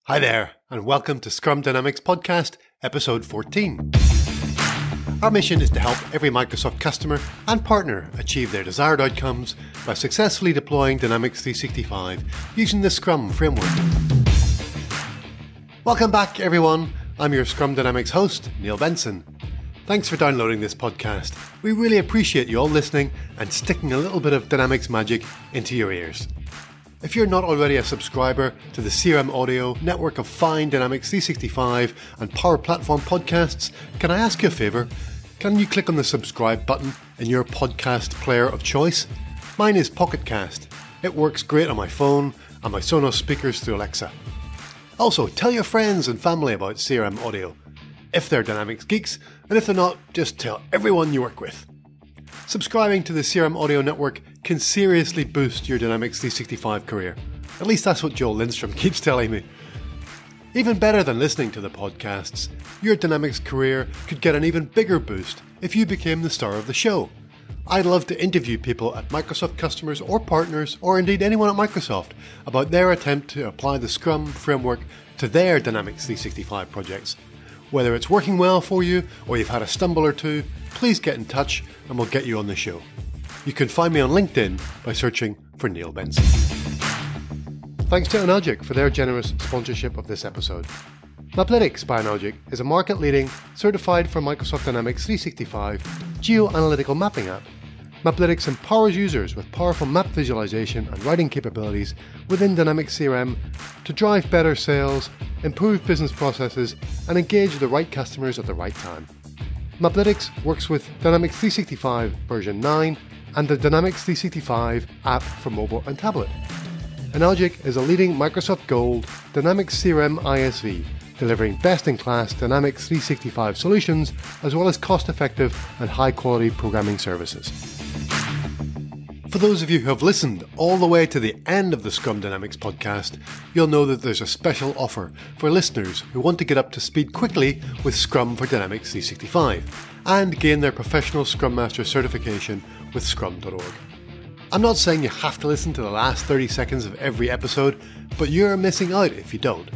Hi there, and welcome to Scrum Dynamics Podcast, Episode 14. Our mission is to help every Microsoft customer and partner achieve their desired outcomes by successfully deploying Dynamics 365 using the Scrum framework. Welcome back, everyone. I'm your Scrum Dynamics host, Neil Benson. Thanks for downloading this podcast. We really appreciate you all listening and sticking a little bit of Dynamics magic into your ears. If you're not already a subscriber to the CRM Audio network of fine Dynamics 365 and Power Platform podcasts, can I ask you a favour? Can you click on the subscribe button in your podcast player of choice? Mine is Pocket Cast. It works great on my phone and my Sonos speakers through Alexa. Also, tell your friends and family about CRM Audio, if they're Dynamics geeks, and if they're not, just tell everyone you work with. Subscribing to the CRM Audio Network can seriously boost your Dynamics 365 career. At least that's what Joel Lindstrom keeps telling me. Even better than listening to the podcasts, your Dynamics career could get an even bigger boost if you became the star of the show. I'd love to interview people at Microsoft customers or partners, or indeed anyone at Microsoft, about their attempt to apply the Scrum framework to their Dynamics 365 projects. Whether it's working well for you or you've had a stumble or two, please get in touch and we'll get you on the show. You can find me on LinkedIn by searching for Neil Benson. Thanks to Inogic for their generous sponsorship of this episode. Maplytics by Inogic is a market-leading, certified for Microsoft Dynamics 365 geo-analytical mapping app. Maplytics empowers users with powerful map visualization and writing capabilities within Dynamics CRM to drive better sales, improve business processes, and engage the right customers at the right time. Maplytics works with Dynamics 365 version 9 and the Dynamics 365 app for mobile and tablet. Inogic is a leading Microsoft Gold Dynamics CRM ISV, delivering best-in-class Dynamics 365 solutions as well as cost-effective and high-quality programming services. For those of you who have listened all the way to the end of the Scrum Dynamics podcast, you'll know that there's a special offer for listeners who want to get up to speed quickly with Scrum for Dynamics 365 and gain their professional Scrum Master certification with scrum.org. I'm not saying you have to listen to the last 30 seconds of every episode, but you're missing out if you don't.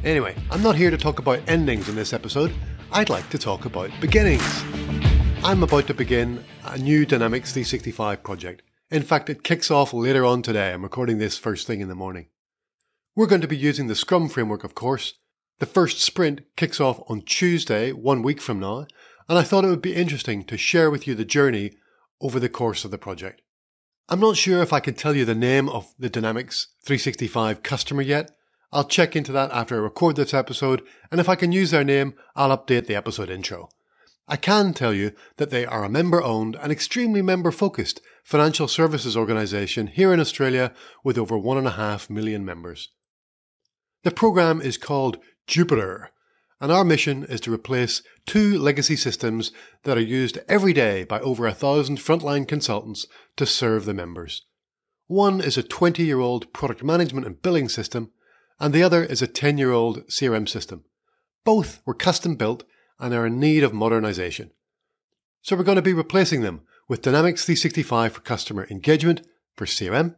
Anyway, I'm not here to talk about endings in this episode. I'd like to talk about beginnings. I'm about to begin a new Dynamics 365 project. In fact, it kicks off later on today. I'm recording this first thing in the morning. We're going to be using the Scrum framework, of course. The first sprint kicks off on Tuesday, 1 week from now, and I thought it would be interesting to share with you the journey over the course of the project. I'm not sure if I can tell you the name of the Dynamics 365 customer yet. I'll check into that after I record this episode, and if I can use their name, I'll update the episode intro. I can tell you that they are a member-owned and extremely member-focused financial services organisation here in Australia with over 1.5 million members. The programme is called Jupiter, and our mission is to replace 2 legacy systems that are used every day by over 1,000 frontline consultants to serve the members. One is a 20-year-old product management and billing system, and the other is a 10-year-old CRM system. Both were custom-built and are in need of modernisation. So we're going to be replacing them with Dynamics 365 for customer engagement for CRM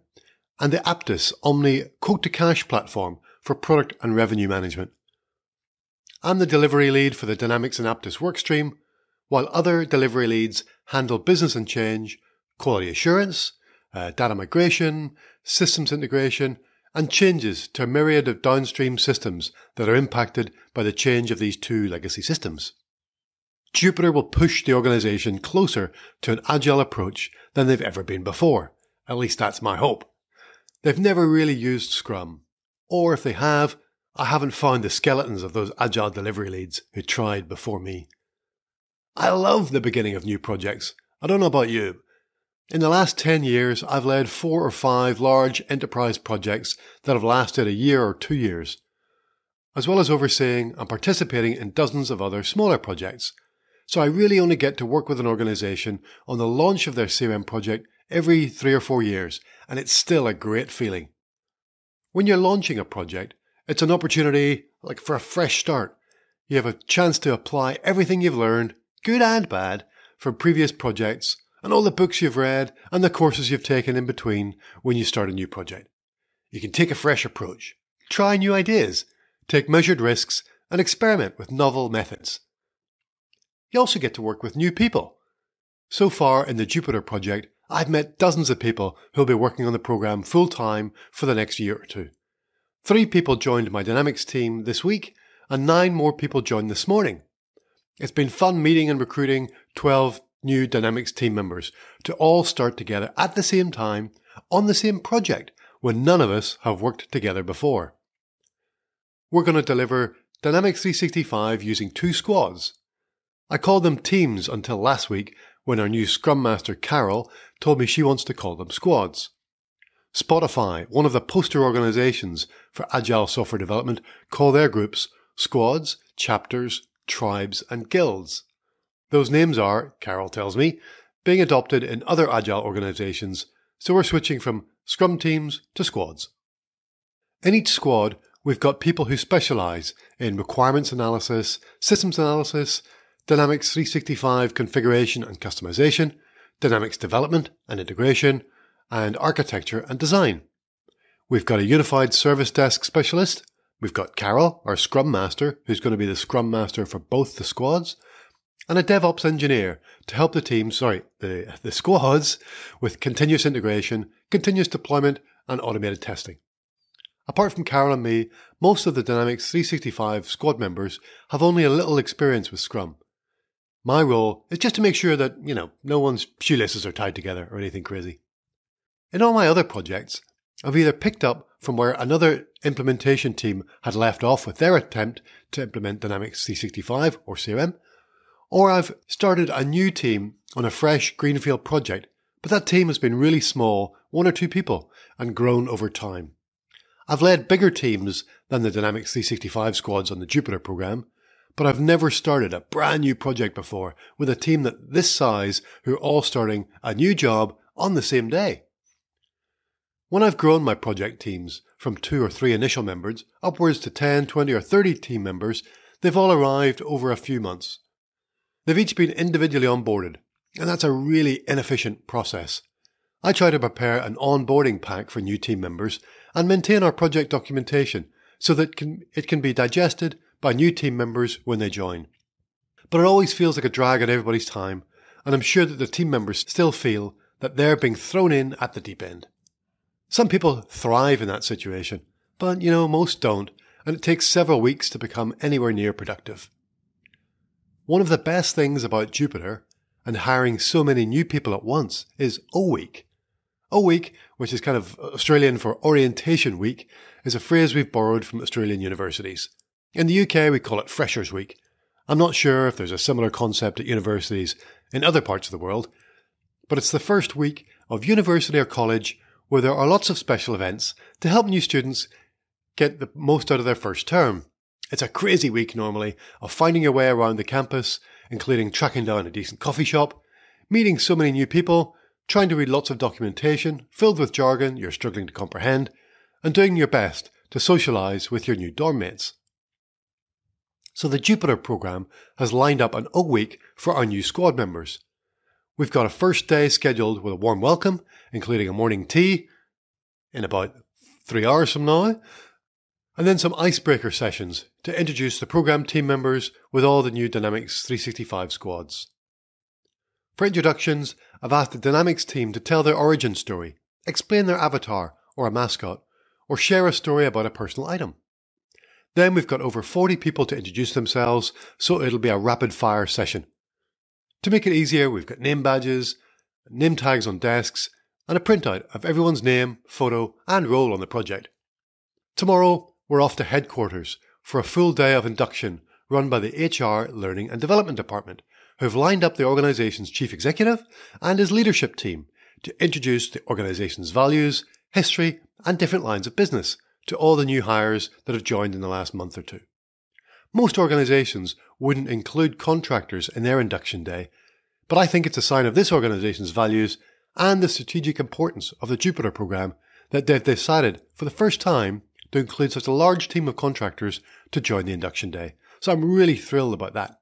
and the Aptus Omni quote-to-cash platform for product and revenue management. I'm the delivery lead for the Dynamics and Aptus workstream, while other delivery leads handle business and change, quality assurance, data migration, systems integration, and changes to a myriad of downstream systems that are impacted by the change of these 2 legacy systems. Jupiter will push the organisation closer to an agile approach than they've ever been before. At least that's my hope. They've never really used Scrum, or if they have, I haven't found the skeletons of those agile delivery leads who tried before me. I love the beginning of new projects. I don't know about you. In the last 10 years, I've led 4 or 5 large enterprise projects that have lasted a year or 2 years, as well as overseeing and participating in dozens of other smaller projects. So I really only get to work with an organisation on the launch of their CRM project every 3 or 4 years, and it's still a great feeling. When you're launching a project, it's an opportunity for a fresh start. You have a chance to apply everything you've learned, good and bad, from previous projects, and all the books you've read and the courses you've taken in between when you start a new project. You can take a fresh approach, try new ideas, take measured risks, and experiment with novel methods. You also get to work with new people. So far in the Jupyter project, I've met dozens of people who'll be working on the program full-time for the next year or two. 3 people joined my Dynamics team this week, and 9 more people joined this morning. It's been fun meeting and recruiting 12 new Dynamics team members to all start together at the same time on the same project when none of us have worked together before. We're going to deliver Dynamics 365 using 2 squads. I called them teams until last week when our new Scrum Master Carol told me she wants to call them squads. Spotify, one of the poster organizations for agile software development, call their groups squads, chapters, tribes, and guilds. Those names are, Carol tells me, being adopted in other agile organizations, so we're switching from Scrum teams to squads. In each squad, we've got people who specialize in requirements analysis, systems analysis, Dynamics 365 configuration and customization, Dynamics development and integration, and architecture and design. We've got a unified service desk specialist. We've got Carol, our Scrum Master, who's going to be the Scrum Master for both the squads, and a DevOps engineer to help the squads with continuous integration, continuous deployment, and automated testing. Apart from Carol and me, most of the Dynamics 365 squad members have only a little experience with Scrum. My role is just to make sure that, no one's shoelaces are tied together or anything crazy. In all my other projects, I've either picked up from where another implementation team had left off with their attempt to implement Dynamics 365 or CRM, or I've started a new team on a fresh greenfield project, but that team has been really small, 1 or 2 people, and grown over time. I've led bigger teams than the Dynamics 365 squads on the Jupyter program, but I've never started a brand new project before with a team this size who are all starting a new job on the same day. When I've grown my project teams from 2 or 3 initial members upwards to 10, 20 or 30 team members, they've all arrived over a few months. They've each been individually onboarded, and that's a really inefficient process. I try to prepare an onboarding pack for new team members and maintain our project documentation so that it can be digested by new team members when they join. But it always feels like a drag on everybody's time, and I'm sure that the team members still feel that they're being thrown in at the deep end. Some people thrive in that situation, but most don't, and it takes several weeks to become anywhere near productive. One of the best things about Jupyter and hiring so many new people at once is O-Week. O-Week, which is kind of Australian for Orientation Week, is a phrase we've borrowed from Australian universities. In the UK, we call it Freshers Week. I'm not sure if there's a similar concept at universities in other parts of the world, but it's the first week of university or college where there are lots of special events to help new students get the most out of their first term. It's a crazy week normally of finding your way around the campus, including tracking down a decent coffee shop, meeting so many new people, trying to read lots of documentation filled with jargon you're struggling to comprehend, and doing your best to socialise with your new dorm mates. So the Jupyter program has lined up an O-Week for our new squad members. We've got a first day scheduled with a warm welcome, including a morning tea in about 3 hours from now, and then some icebreaker sessions to introduce the program team members with all the new Dynamics 365 squads. For introductions, I've asked the Dynamics team to tell their origin story, explain their avatar or a mascot, or share a story about a personal item. Then we've got over 40 people to introduce themselves, so it'll be a rapid-fire session. To make it easier, we've got name badges, name tags on desks, and a printout of everyone's name, photo, and role on the project. Tomorrow, we're off to headquarters for a full day of induction run by the HR, Learning and Development Department, who've lined up the organisation's chief executive and his leadership team to introduce the organisation's values, history, and different lines of business to all the new hires that have joined in the last month or 2. Most organisations wouldn't include contractors in their induction day, but I think it's a sign of this organisation's values and the strategic importance of the Jupyter program that they've decided for the first time to include such a large team of contractors to join the induction day. So I'm really thrilled about that.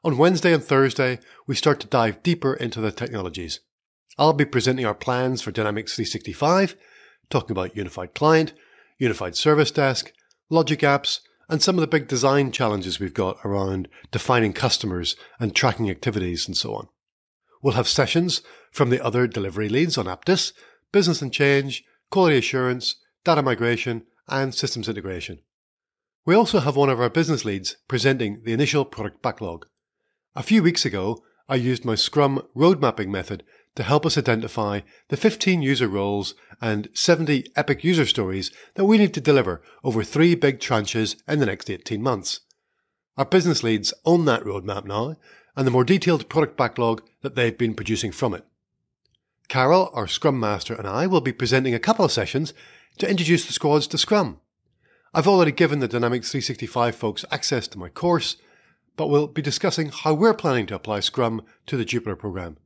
On Wednesday and Thursday, we start to dive deeper into the technologies. I'll be presenting our plans for Dynamics 365, talking about Unified Client, unified service desk, logic apps, and some of the big design challenges we've got around defining customers and tracking activities and so on. We'll have sessions from the other delivery leads on Aptus, business and change, quality assurance, data migration, and systems integration. We also have one of our business leads presenting the initial product backlog. A few weeks ago, I used my Scrum road mapping method to help us identify the 15 user roles and 70 epic user stories that we need to deliver over 3 big tranches in the next 18 months. Our business leads own that roadmap now, and the more detailed product backlog that they've been producing from it. Carol, our Scrum Master, and I will be presenting a couple of sessions to introduce the squads to Scrum. I've already given the Dynamics 365 folks access to my course, but we'll be discussing how we're planning to apply Scrum to the Jupyter program.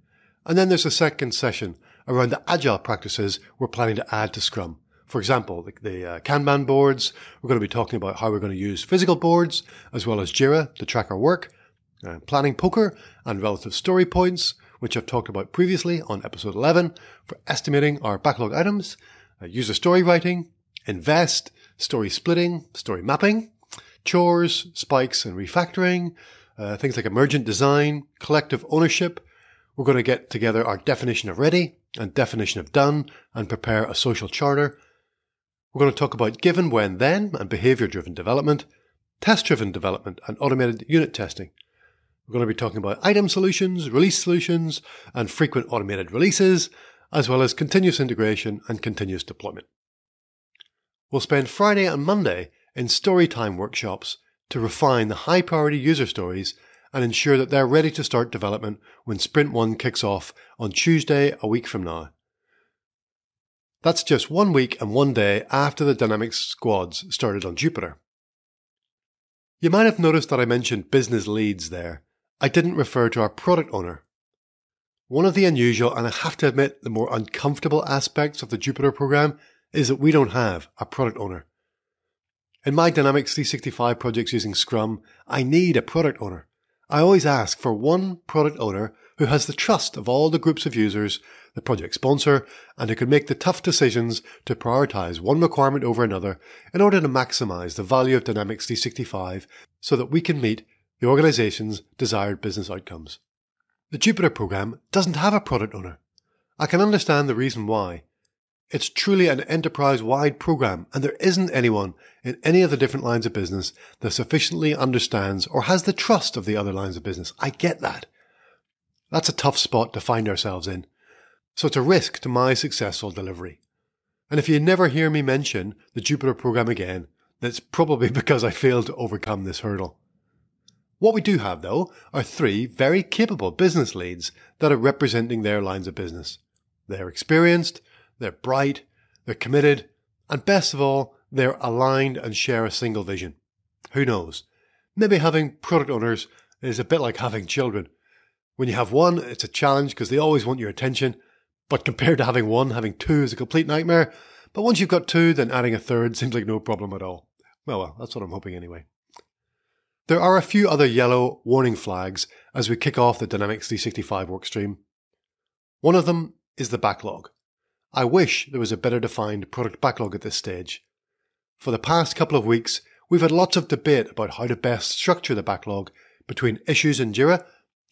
And then there's a second session around the agile practices we're planning to add to Scrum. For example, the Kanban boards. We're going to be talking about how we're going to use physical boards, as well as Jira to track our work, planning poker and relative story points, which I've talked about previously on episode 11, for estimating our backlog items, user story writing, invest, story splitting, story mapping, chores, spikes and refactoring, things like emergent design, collective ownership. We're going to get together our definition of ready and definition of done and prepare a social charter. We're going to talk about given, when, then and behavior-driven development, test-driven development and automated unit testing. We're going to be talking about item solutions, release solutions and frequent automated releases, as well as continuous integration and continuous deployment. We'll spend Friday and Monday in storytime workshops to refine the high-priority user stories and ensure that they're ready to start development when Sprint 1 kicks off on Tuesday a week from now. That's just 1 week and 1 day after the Dynamics squads started on Jupyter. You might have noticed that I mentioned business leads there. I didn't refer to our product owner. One of the unusual, and I have to admit the more uncomfortable aspects of the Jupyter program is that we don't have a product owner. In my Dynamics 365 projects using Scrum, I need a product owner. I always ask for one product owner who has the trust of all the groups of users, the project sponsor, and who can make the tough decisions to prioritize one requirement over another in order to maximize the value of Dynamics 365 so that we can meet the organization's desired business outcomes. The Jupyter program doesn't have a product owner. I can understand the reason why. It's truly an enterprise-wide program, and there isn't anyone in any of the different lines of business that sufficiently understands or has the trust of the other lines of business. I get that. That's a tough spot to find ourselves in. So it's a risk to my successful delivery. And if you never hear me mention the Jupyter program again, that's probably because I failed to overcome this hurdle. What we do have, though, are 3 very capable business leads that are representing their lines of business. They're experienced, they're bright, they're committed, and best of all, they're aligned and share a single vision. Who knows? Maybe having product owners is a bit like having children. When you have one, it's a challenge because they always want your attention, but compared to having one, having 2 is a complete nightmare. But once you've got 2, then adding a third seems like no problem at all. Well, that's what I'm hoping anyway. There are a few other yellow warning flags as we kick off the Dynamics 365 workstream. One of them is the backlog. I wish there was a better defined product backlog at this stage. For the past couple of weeks, we've had lots of debate about how to best structure the backlog between issues in Jira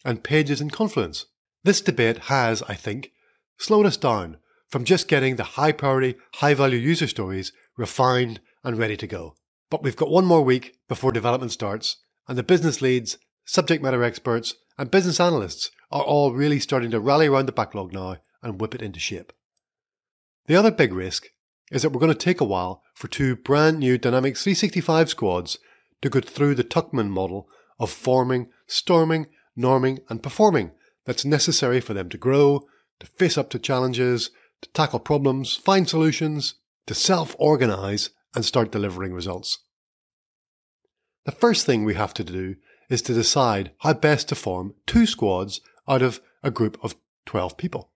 and pages in Confluence. This debate has, I think, slowed us down from just getting the high priority, high value user stories refined and ready to go. But we've got 1 more week before development starts, and the business leads, subject matter experts, and business analysts are all really starting to rally around the backlog now and whip it into shape. The other big risk is that we're going to take a while for 2 brand new Dynamics 365 squads to go through the Tuckman model of forming, storming, norming and performing that's necessary for them to grow, to face up to challenges, to tackle problems, find solutions, to self-organize and start delivering results. The first thing we have to do is to decide how best to form 2 squads out of a group of 12 people.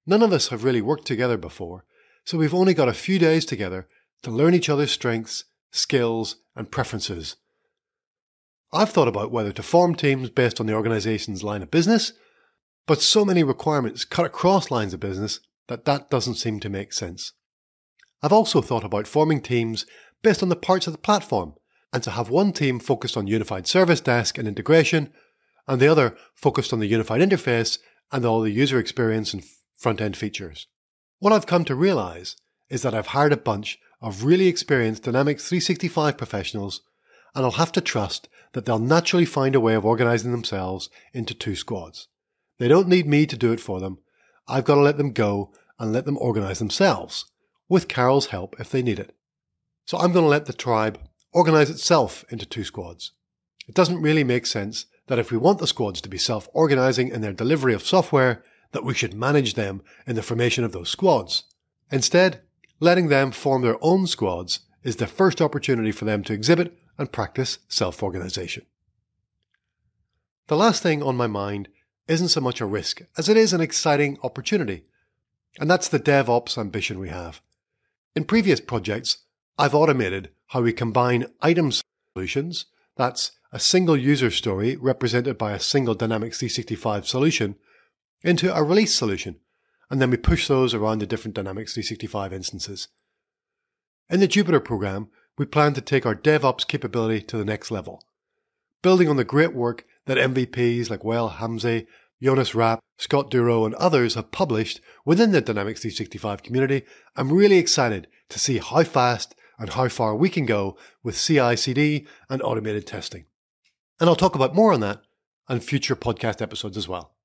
None of us have really worked together before, so we've only got a few days together to learn each other's strengths, skills, and preferences. I've thought about whether to form teams based on the organization's line of business, but so many requirements cut across lines of business that doesn't seem to make sense. I've also thought about forming teams based on the parts of the platform, and to have one team focused on unified service desk and integration, and the other focused on the unified interface and all the user experience and front-end features. What I've come to realise is that I've hired a bunch of really experienced Dynamics 365 professionals, and I'll have to trust that they'll naturally find a way of organising themselves into 2 squads. They don't need me to do it for them. I've got to let them go and let them organise themselves, with Carol's help if they need it. So I'm going to let the tribe organise itself into 2 squads. It doesn't really make sense that if we want the squads to be self-organising in their delivery of software, that we should manage them in the formation of those squads. Instead, letting them form their own squads is the first opportunity for them to exhibit and practice self-organisation. The last thing on my mind isn't so much a risk as it is an exciting opportunity, and that's the DevOps ambition we have. In previous projects, I've automated how we combine item solutions, that's a single user story represented by a single Dynamics 365 solution, into a release solution, and then we push those around the different Dynamics 365 instances. In the Jupyter program, we plan to take our DevOps capability to the next level. Building on the great work that MVPs like Wael Hamze, Jonas Rapp, Scott Duro and others have published within the Dynamics 365 community, I'm really excited to see how fast and how far we can go with CI/CD and automated testing. And I'll talk about more on that on future podcast episodes as well.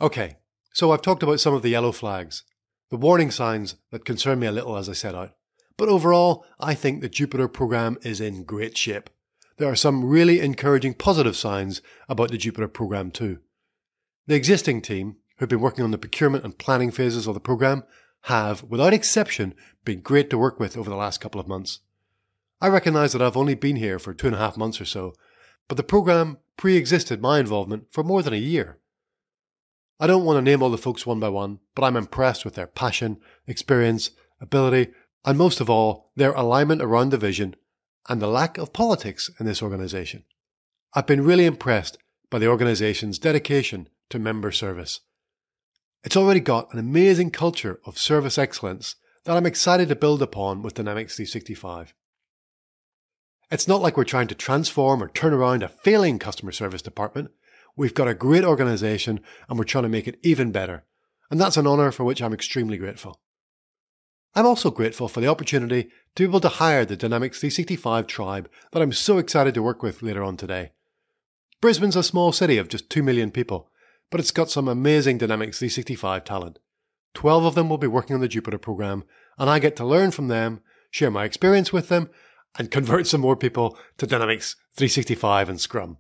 Okay, so I've talked about some of the yellow flags, the warning signs that concern me a little as I set out. But overall, I think the Jupyter program is in great shape. There are some really encouraging positive signs about the Jupyter program too. The existing team, who've been working on the procurement and planning phases of the program, have, without exception, been great to work with over the last couple of months. I recognise that I've only been here for 2.5 months or so, but the program pre-existed my involvement for more than a year. I don't want to name all the folks one by one, but I'm impressed with their passion, experience, ability, and most of all, their alignment around the vision and the lack of politics in this organisation. I've been really impressed by the organisation's dedication to member service. It's already got an amazing culture of service excellence that I'm excited to build upon with Dynamics 365. It's not like we're trying to transform or turn around a failing customer service department. We've got a great organisation and we're trying to make it even better. And that's an honour for which I'm extremely grateful. I'm also grateful for the opportunity to be able to hire the Dynamics 365 tribe that I'm so excited to work with later on today. Brisbane's a small city of just 2 million people, but it's got some amazing Dynamics 365 talent. 12 of them will be working on the Jupyter program, and I get to learn from them, share my experience with them, and convert some more people to Dynamics 365 and Scrum.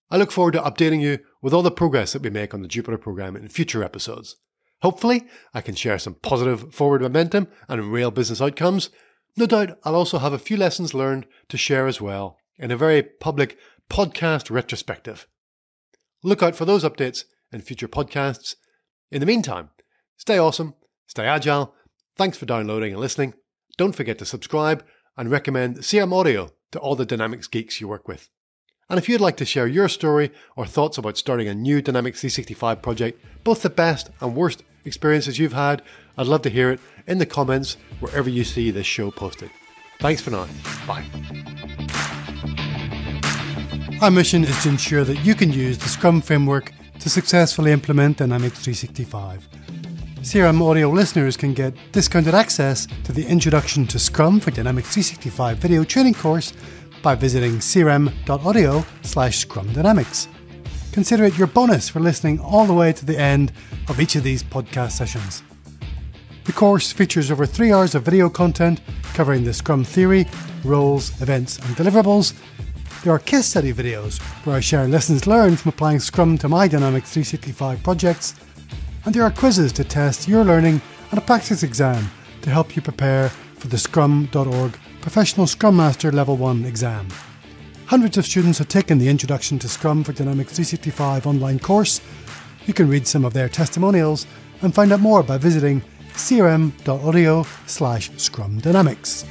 I look forward to updating you with all the progress that we make on the Jupyter program in future episodes. Hopefully, I can share some positive forward momentum and real business outcomes. No doubt I'll also have a few lessons learned to share as well in a very public podcast retrospective. Look out for those updates in future podcasts. In the meantime, stay awesome, stay agile. Thanks for downloading and listening. Don't forget to subscribe and recommend CRM Audio to all the Dynamics geeks you work with. And if you'd like to share your story or thoughts about starting a new Dynamics 365 project, both the best and worst experiences you've had, I'd love to hear it in the comments wherever you see this show posted. Thanks for now. Bye. Our mission is to ensure that you can use the Scrum framework to successfully implement Dynamics 365. CRM Audio listeners can get discounted access to the Introduction to Scrum for Dynamics 365 video training course by visiting crm.audio/scrumdynamics. Consider it your bonus for listening all the way to the end of each of these podcast sessions. The course features over 3 hours of video content covering the Scrum theory, roles, events and deliverables. There are case study videos where I share lessons learned from applying Scrum to my Dynamics 365 projects, and there are quizzes to test your learning and a practice exam to help you prepare for the scrum.org Professional Scrum Master Level 1 exam. Hundreds of students have taken the Introduction to Scrum for Dynamics 365 online course. You can read some of their testimonials and find out more by visiting crm.audio/scrumdynamics.